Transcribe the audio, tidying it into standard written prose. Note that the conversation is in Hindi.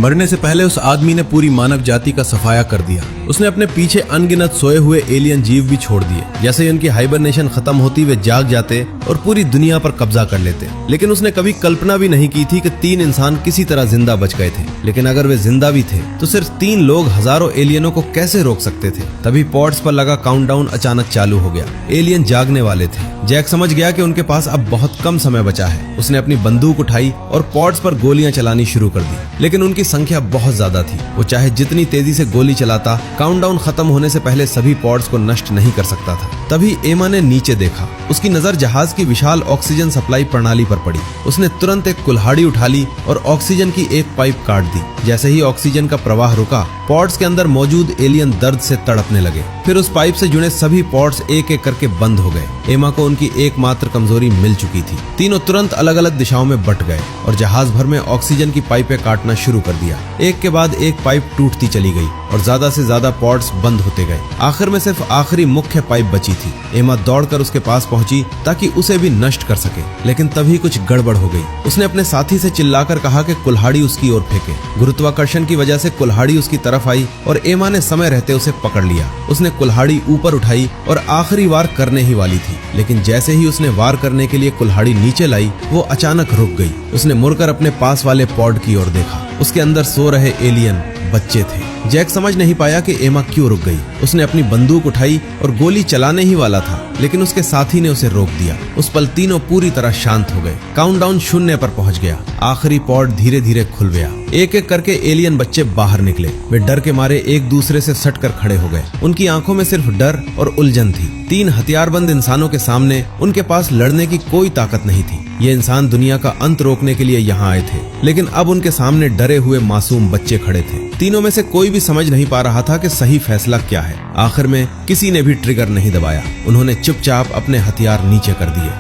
मरने से पहले उस आदमी ने पूरी मानव जाति का सफाया कर दिया। उसने अपने पीछे अनगिनत सोए हुए एलियन जीव भी छोड़ दिए। जैसे ही उनकी हाइबरनेशन खत्म होती वे जाग जाते और पूरी दुनिया पर कब्जा कर लेते। लेकिन उसने कभी कल्पना भी नहीं की थी कि 3 इंसान किसी तरह जिंदा बच गए थे। लेकिन अगर वे जिंदा भी थे तो सिर्फ 3 लोग हजारों एलियनों को कैसे रोक सकते थे। तभी पॉड्स पर लगा काउंटडाउन अचानक चालू हो गया। एलियन जागने वाले थे। जैक समझ गया कि उनके पास अब बहुत कम समय बचा है। उसने अपनी बंदूक उठाई और पॉड्स पर गोलियां चलानी शुरू कर दी। लेकिन उनकी संख्या बहुत ज्यादा थी। वो चाहे जितनी तेजी से गोली चलाता, काउंटडाउन खत्म होने से पहले सभी पॉड्स को नष्ट नहीं कर सकता था। तभी एमा ने नीचे देखा। उसकी नजर जहाज की विशाल ऑक्सीजन सप्लाई प्रणाली पर पड़ी। उसने तुरंत एक कुल्हाड़ी उठा ली और ऑक्सीजन की एक पाइप काट दी। जैसे ही ऑक्सीजन का प्रवाह रुका, पॉड्स के अंदर मौजूद एलियन दर्द से तड़पने लगे। फिर उस पाइप से जुड़े सभी पॉड्स एक एक करके बंद हो गए। एमा को उनकी एकमात्र कमजोरी मिल चुकी थी। तीनों तुरंत अलग अलग दिशाओं में बट गए और जहाज भर में ऑक्सीजन की पाइपें काटना शुरू कर दिया। एक के बाद एक पाइप टूटती चली गई और ज्यादा से ज्यादा पॉड्स बंद होते गए। आखिर में सिर्फ आखिरी मुख्य पाइप बची थी। एमा दौड़कर उसके पास पहुंची ताकि उसे भी नष्ट कर सके। लेकिन तभी कुछ गड़बड़ हो गई। उसने अपने साथी से चिल्लाकर कहा कि कुल्हाड़ी उसकी ओर फेंके। गुरुत्वाकर्षण की वजह से कुल्हाड़ी उसकी तरफ आई और एमा ने समय रहते उसे पकड़ लिया। उसने कुल्हाड़ी ऊपर उठाई और आखिरी वार करने ही वाली थी। लेकिन जैसे ही उसने वार करने के लिए कुल्हाड़ी नीचे लाई, वो अचानक रुक गई। उसने मुड़कर अपने पास वाले पॉड की ओर देखा। उसके अंदर सो रहे एलियन बच्चे थे। जैक समझ नहीं पाया कि एमा क्यों रुक गई। उसने अपनी बंदूक उठाई और गोली चलाने ही वाला था, लेकिन उसके साथी ने उसे रोक दिया। उस पल तीनों पूरी तरह शांत हो गए। काउंटडाउन 0 पर पहुंच गया। आखिरी पॉड धीरे धीरे खुल गया। एक एक करके एलियन बच्चे बाहर निकले। वे डर के मारे एक दूसरे से सटकर खड़े हो गए। उनकी आंखों में सिर्फ डर और उलझन थी। 3 हथियारबंद इंसानों के सामने उनके पास लड़ने की कोई ताकत नहीं थी। ये इंसान दुनिया का अंत रोकने के लिए यहाँ आए थे, लेकिन अब उनके सामने डरे हुए मासूम बच्चे खड़े थे। तीनों में से कोई भी समझ नहीं पा रहा था कि सही फैसला क्या है। आखिर में किसी ने भी ट्रिगर नहीं दबाया। उन्होंने चुपचाप अपने हथियार नीचे कर दिए।